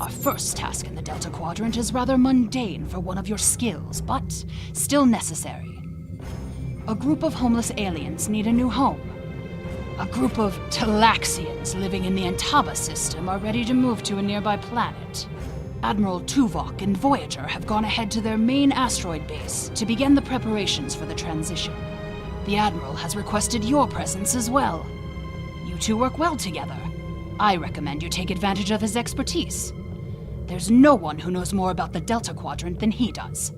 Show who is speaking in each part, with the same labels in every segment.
Speaker 1: Our first task in the Delta Quadrant is rather mundane for one of your skills, but still necessary. A group of homeless aliens need a new home. A group of Talaxians living in the Antaba system are ready to move to a nearby planet. Admiral Tuvok and Voyager have gone ahead to their main asteroid base to begin the preparations for the transition. The Admiral has requested your presence as well. You two work well together. I recommend you take advantage of his expertise. There's no one who knows more about the Delta Quadrant than he does.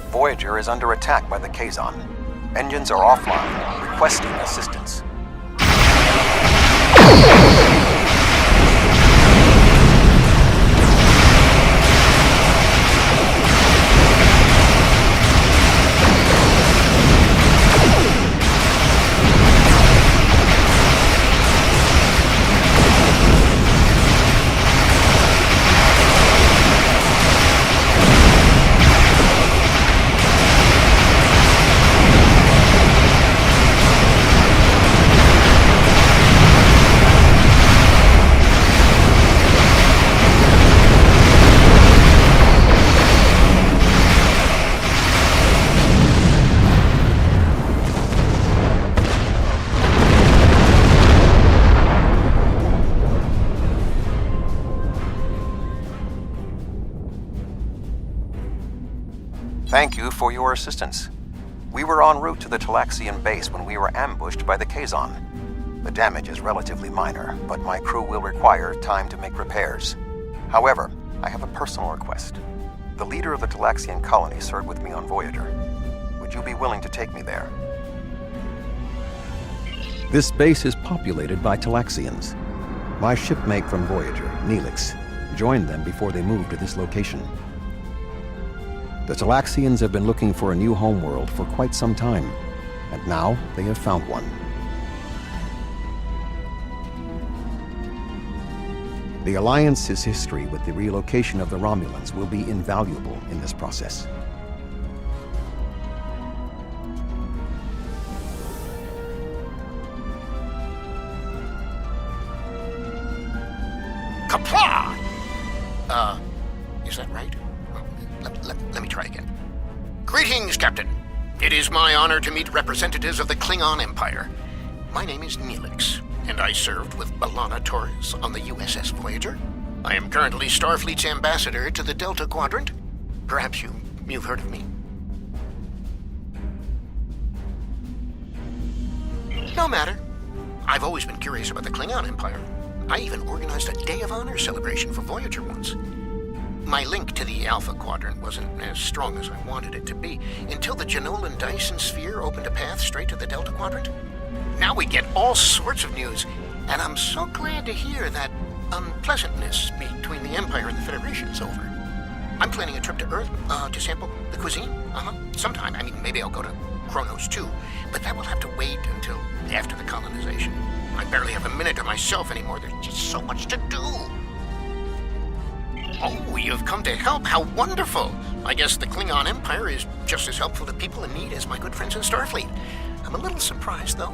Speaker 2: Voyager is under attack by the Kazon. Engines are offline, requesting assistance. Thank you for your assistance. We were en route to the Talaxian base when we were ambushed by the Kazon. The damage is relatively minor, but my crew will require time to make repairs. However, I have a personal request. The leader of the Talaxian colony served with me on Voyager. Would you be willing to take me there?
Speaker 3: This base is populated by Talaxians. My shipmate from Voyager, Neelix, joined them before they moved to this location. The Talaxians have been looking for a new homeworld for quite some time, and now they have found one. The Alliance's history with the relocation of the Romulans will be invaluable in this process.
Speaker 4: Kapla! Is that right? Let me try again. Greetings, Captain. It is my honor to meet representatives of the Klingon Empire. My name is Neelix, and I served with B'Elanna Torres on the USS Voyager. I am currently Starfleet's ambassador to the Delta Quadrant. Perhaps you've heard of me. No matter. I've always been curious about the Klingon Empire. I even organized a Day of Honor celebration for Voyager once. My link to the Alpha Quadrant wasn't as strong as I wanted it to be until the Jenolan Dyson Sphere opened a path straight to the Delta Quadrant. Now we get all sorts of news, and I'm so glad to hear that unpleasantness between the Empire and the Federation is over. I'm planning a trip to Earth to sample the cuisine. Sometime. I mean, maybe I'll go to Kronos too, but that will have to wait until after the colonization. I barely have a minute to myself anymore. There's just so much to do. Oh, you've come to help. How wonderful. I guess the Klingon Empire is just as helpful to people in need as my good friends in Starfleet. I'm a little surprised, though.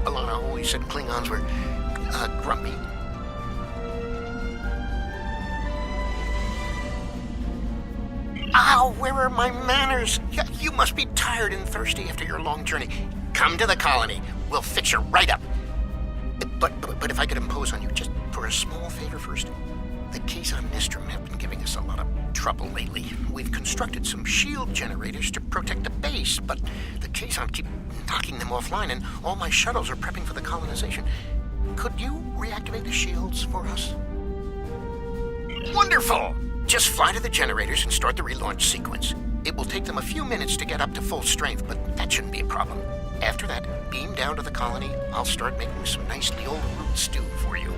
Speaker 4: B'Elanna always said Klingons were grumpy. Ow, where are my manners? You must be tired and thirsty after your long journey. Come to the colony. We'll fix you right up. But if I could impose on you just for a small favor first. The Kazon Nistrum have been giving us a lot of trouble lately. We've constructed some shield generators to protect the base, but the Kazon keep knocking them offline, and all my shuttles are prepping for the colonization. Could you reactivate the shields for us? Wonderful! Just fly to the generators and start the relaunch sequence. It will take them a few minutes to get up to full strength, but that shouldn't be a problem. After that, beam down to the colony. I'll start making some nicely old root stew for you.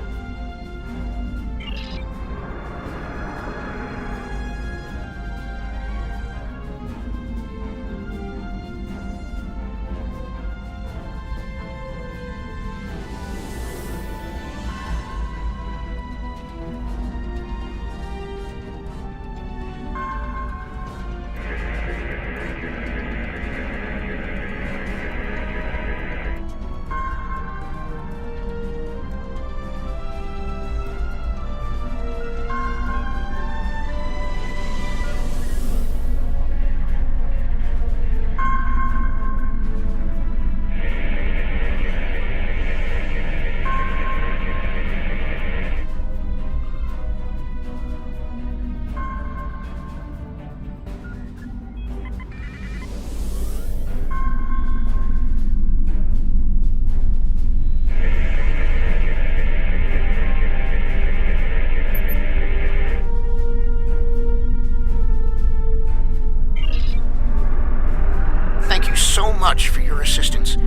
Speaker 4: Much for your assistance.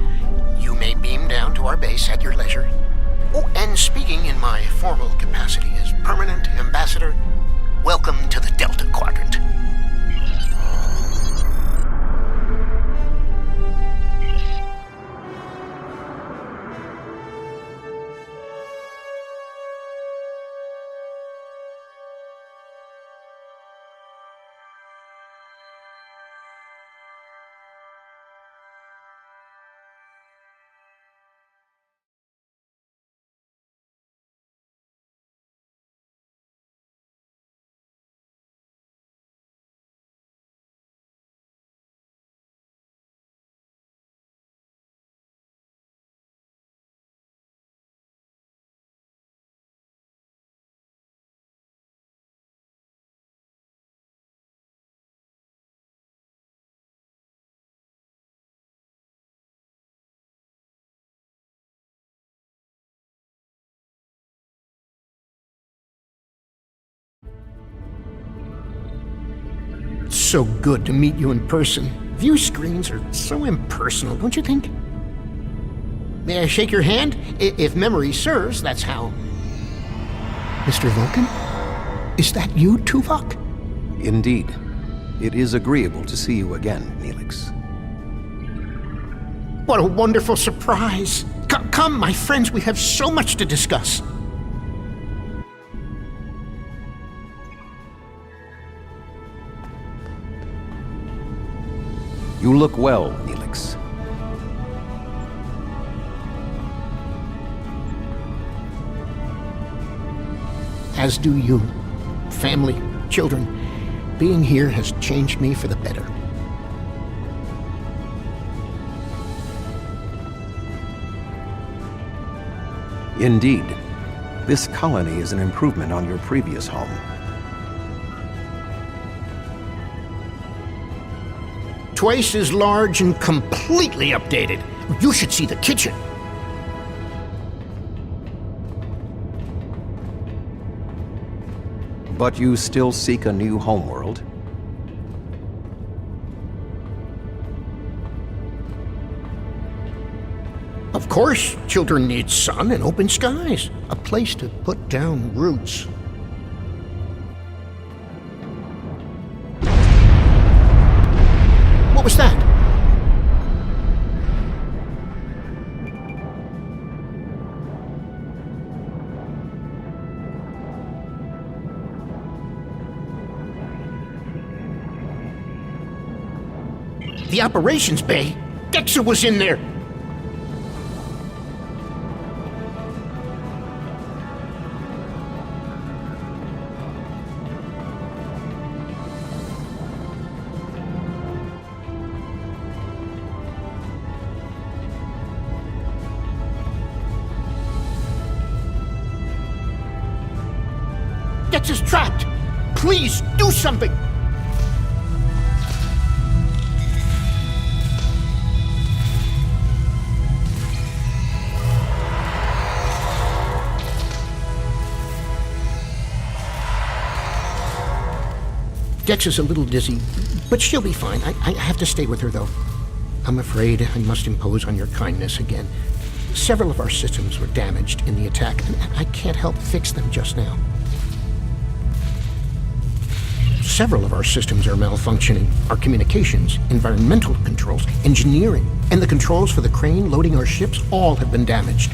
Speaker 4: You may beam down to our base at your leisure. Oh, and speaking in my formal capacity as permanent ambassador, welcome to the Delta Quadrant. So good to meet you in person. View screens are so impersonal, don't you think? May I shake your hand? If memory serves, that's how. Mr. Vulcan? Is that you, Tuvok?
Speaker 3: Indeed. It is agreeable to see you again, Neelix.
Speaker 4: What a wonderful surprise. Come, my friends, we have so much to discuss.
Speaker 3: You look well, Neelix.
Speaker 4: As do you. Family, children. Being here has changed me for the better.
Speaker 3: Indeed. This colony is an improvement on your previous home.
Speaker 4: Twice as large and completely updated. You should see the kitchen.
Speaker 3: But you still seek a new homeworld?
Speaker 4: Of course, children need sun and open skies. A place to put down roots. What was that? The operations bay? Dexa was in there! Dex's trapped! Please, do something! Dex is a little dizzy, but she'll be fine. I have to stay with her, though. I'm afraid I must impose on your kindness again. Several of our systems were damaged in the attack, and I can't help fix them just now. Several of our systems are malfunctioning. Our communications, environmental controls, engineering, and the controls for the crane loading our ships all have been damaged.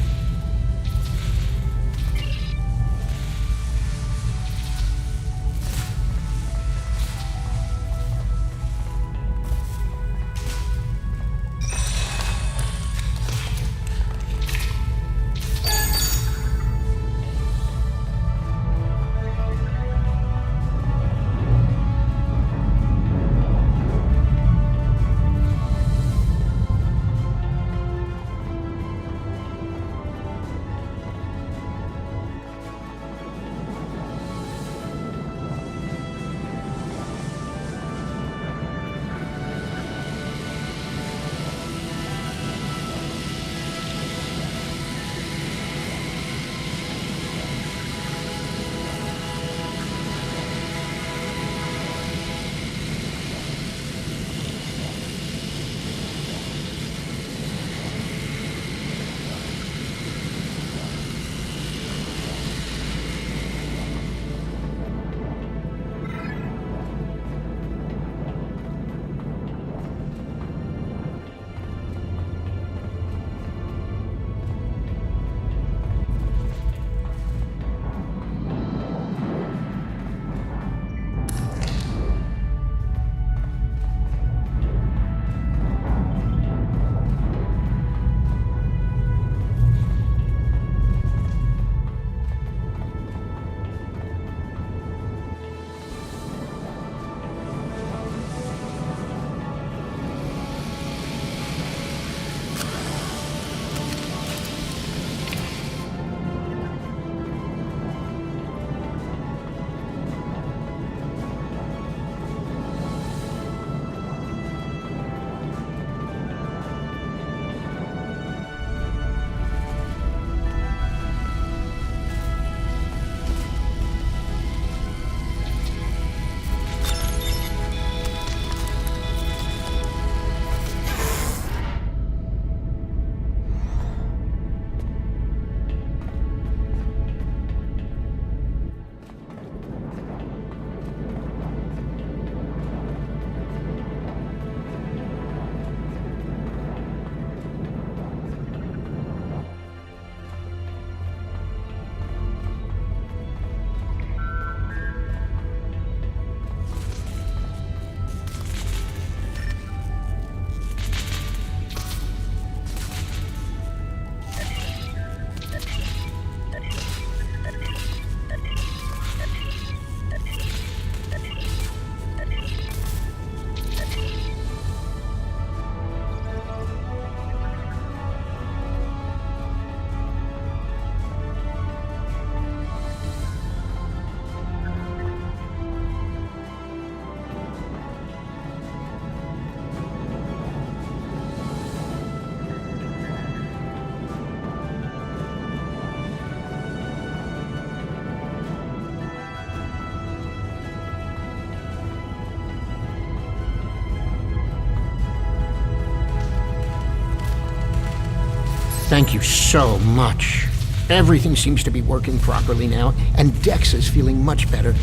Speaker 4: Thank you so much. Everything seems to be working properly now, and Dex is feeling much better.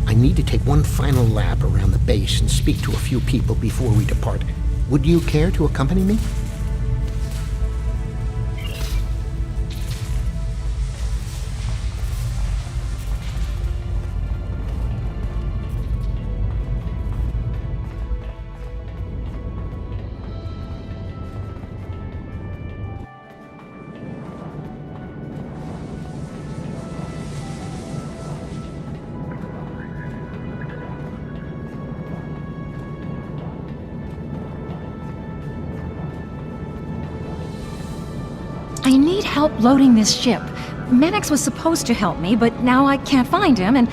Speaker 4: I need to take one final lap around the base and speak to a few people before we depart. Would you care to accompany me?
Speaker 5: I need help loading this ship. Mannix was supposed to help me, but now I can't find him, and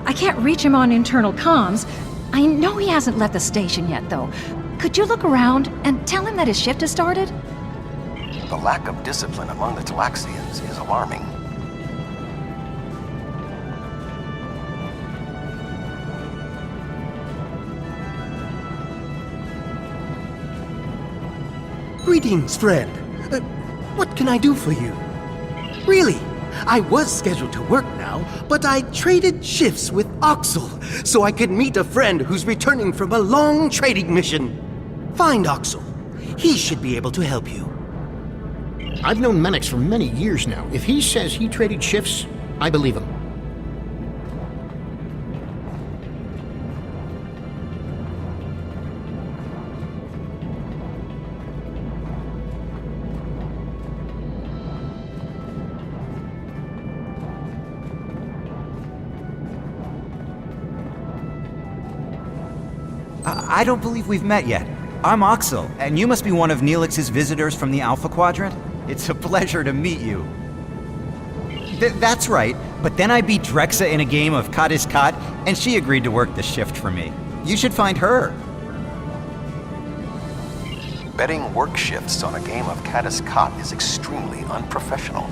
Speaker 5: I can't reach him on internal comms. I know he hasn't left the station yet, though. Could you look around and tell him that his shift has started?
Speaker 2: The lack of discipline among the Talaxians is alarming.
Speaker 6: Greetings, friend. What can I do for you? Really, I was scheduled to work now, but I traded shifts with Oxel so I could meet a friend who's returning from a long trading mission. Find Oxel. He should be able to help you.
Speaker 4: I've known Menix for many years now. If he says he traded shifts, I believe him.
Speaker 7: I don't believe we've met yet. I'm Oxel, and you must be one of Neelix's visitors from the Alpha Quadrant. It's a pleasure to meet you. That's right, but then I beat Drexa in a game of Kat is Kat, and she agreed to work the shift for me. You should find her.
Speaker 2: Betting work shifts on a game of Caddis Cot is extremely unprofessional.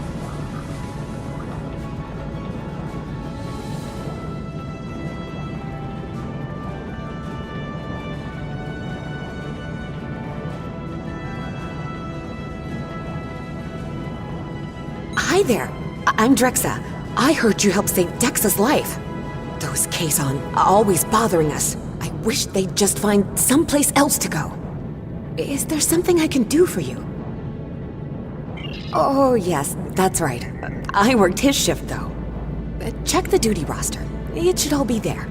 Speaker 8: Hi there. I'm Drexa. I heard you helped save Dexa's life. Those Kazon are always bothering us. I wish they'd just find someplace else to go. Is there something I can do for you? Oh, yes, that's right. I worked his shift, though. Check the duty roster. It should all be there.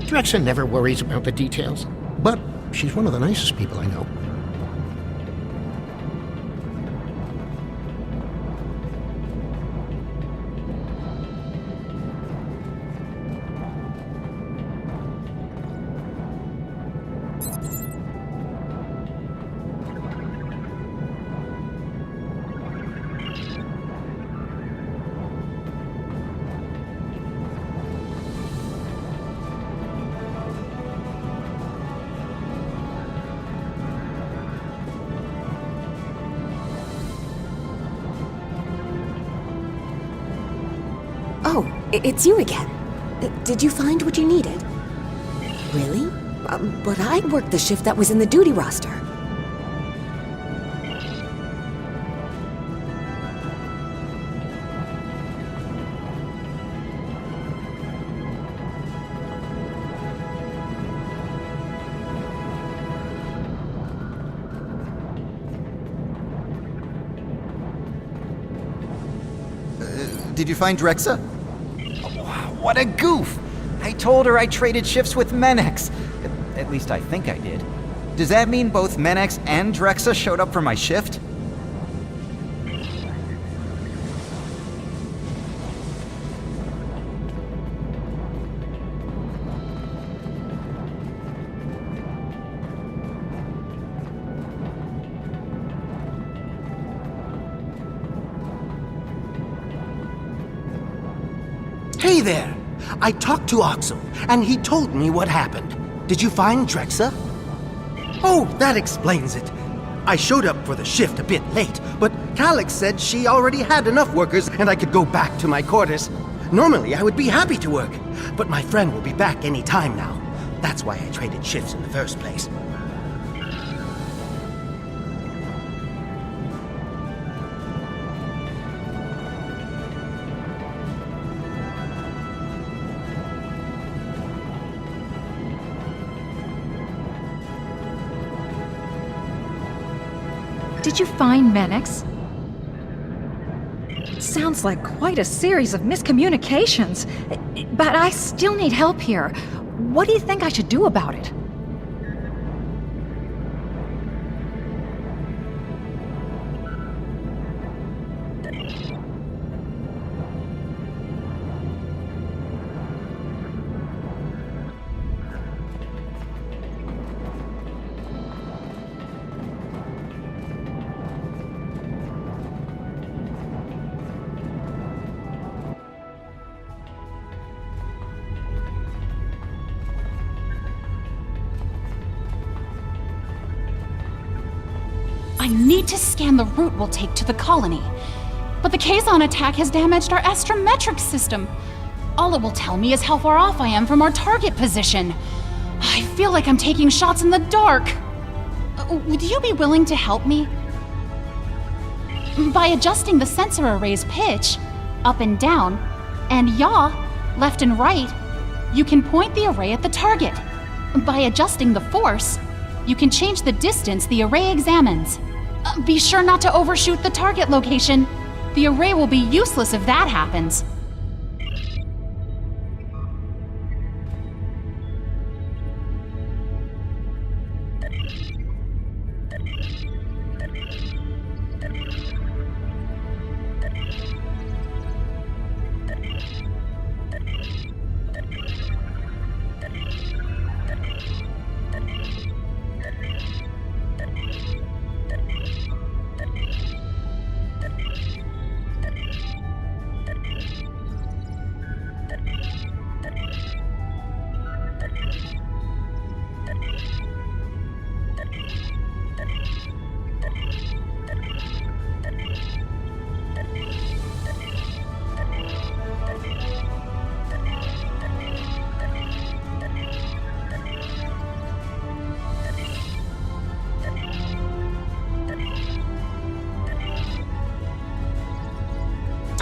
Speaker 4: Drexa never worries about the details, but she's one of the nicest people I know.
Speaker 8: Oh, it's you again. Did you find what you needed? Really? But I worked the shift that was in the duty roster.
Speaker 7: Did you find Drexa? What a goof! I told her I traded shifts with Menix. At least I think I did. Does that mean both Menix and Drexa showed up for my shift?
Speaker 6: Hey there! I talked to Oxel, and he told me what happened. Did you find Drexa? Oh, that explains it. I showed up for the shift a bit late, but Calyx said she already had enough workers and I could go back to my quarters. Normally, I would be happy to work, but my friend will be back any time now. That's why I traded shifts in the first place.
Speaker 5: Did you find Menix? Sounds like quite a series of miscommunications. But I still need help here. What do you think I should do about it?
Speaker 1: need to scan the route we'll take to the colony. But the Kazon attack has damaged our astrometric system. All it will tell me is how far off I am from our target position. I feel like I'm taking shots in the dark. Would you be willing to help me? By adjusting the sensor array's pitch, up and down, and yaw, left and right, you can point the array at the target. By adjusting the force, you can change the distance the array examines. Be sure not to overshoot the target location. The array will be useless if that happens.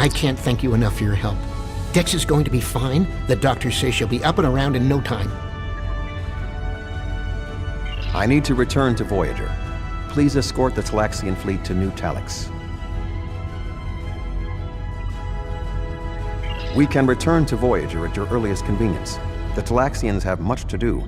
Speaker 4: I can't thank you enough for your help. Dex is going to be fine. The doctors say she'll be up and around in no time.
Speaker 3: I need to return to Voyager. Please escort the Talaxian fleet to New Talax. We can return to Voyager at your earliest convenience. The Talaxians have much to do.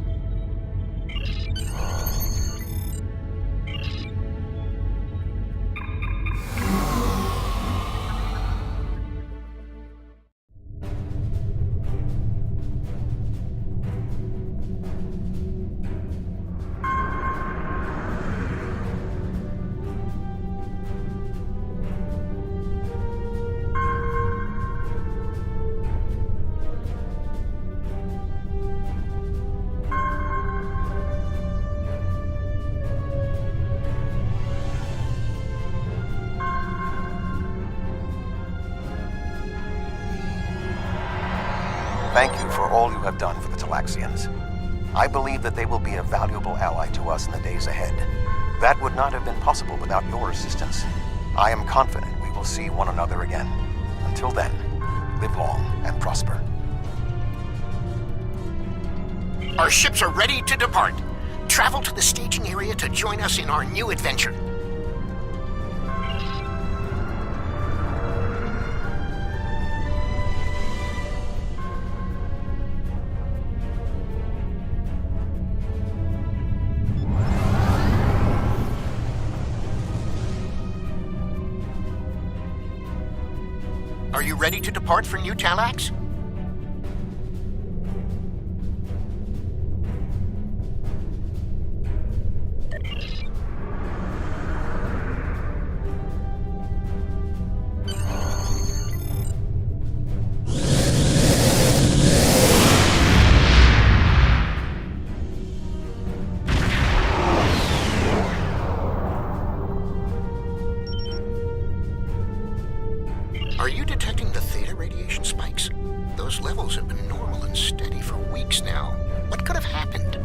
Speaker 2: Thank you for all you have done for the Talaxians. I believe that they will be a valuable ally to us in the days ahead. That would not have been possible without your assistance. I am confident we will see one another again. Until then, live long and prosper.
Speaker 4: Our ships are ready to depart. Travel to the staging area to join us in our new adventure. Are you ready to depart for New Talax? Are you detecting the theta radiation spikes? Those levels have been normal and steady for weeks now. What could have happened?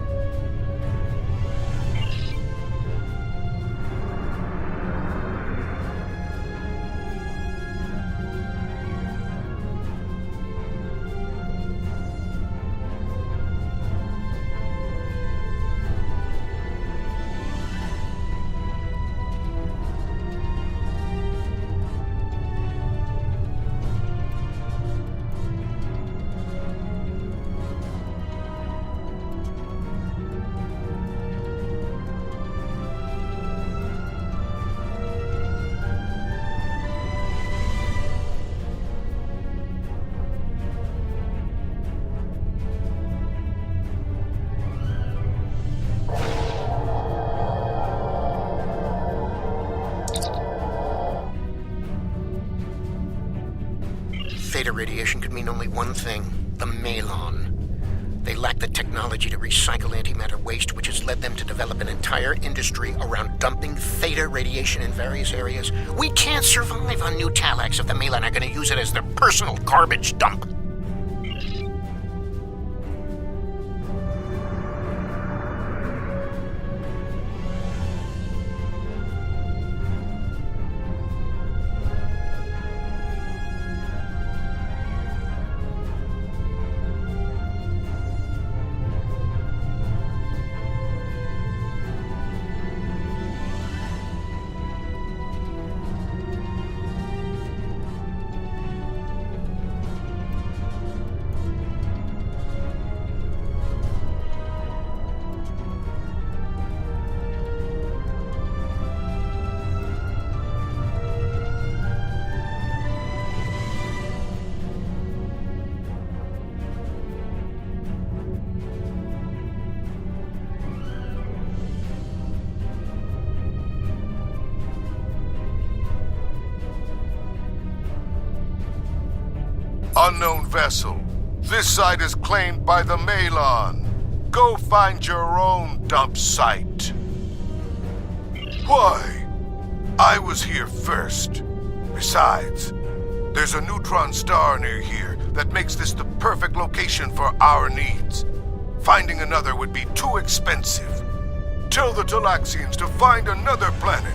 Speaker 4: Theta radiation could mean only one thing: the Malon. They lack the technology to recycle antimatter waste, which has led them to develop an entire industry around dumping theta radiation in various areas. We can't survive on New Talax if the Malan are going to use it as their personal garbage dump.
Speaker 9: Unknown vessel. This site is claimed by the Malan. Go find your own dump site. Why? I was here first. Besides, there's a neutron star near here that makes this the perfect location for our needs. Finding another would be too expensive. Tell the Talaxians to find another planet.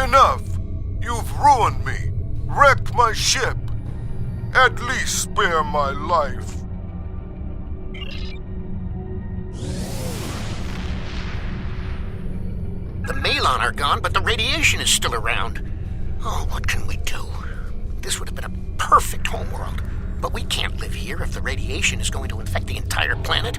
Speaker 9: Enough! You've ruined me, wrecked my ship. At least spare my life.
Speaker 4: The Malan are gone, but the radiation is still around. Oh, what can we do? This would have been a perfect homeworld. But we can't live here if the radiation is going to infect the entire planet.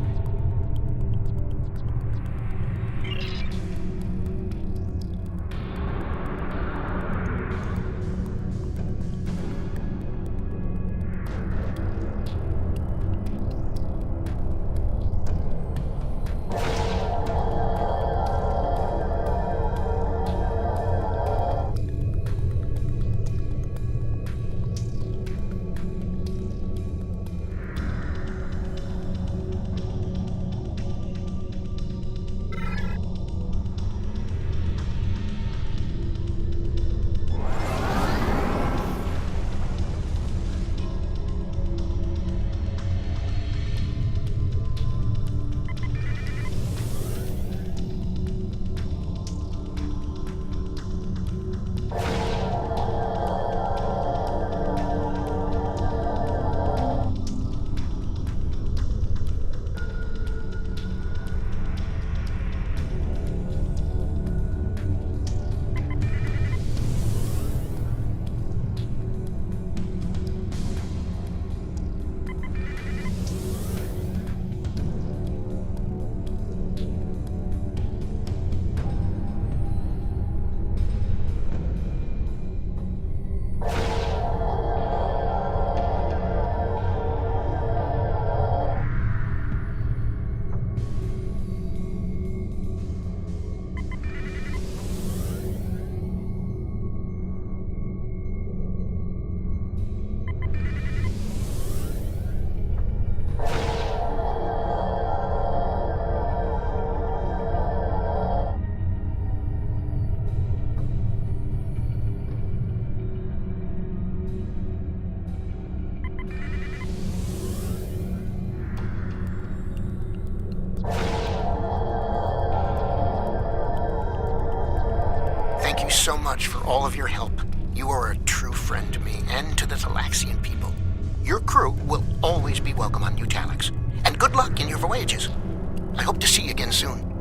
Speaker 4: so much for all of your help. You are a true friend to me and to the Talaxian people. Your crew will always be welcome on New Talax. And good luck in your voyages. I hope to see you again soon.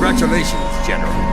Speaker 10: Congratulations, General.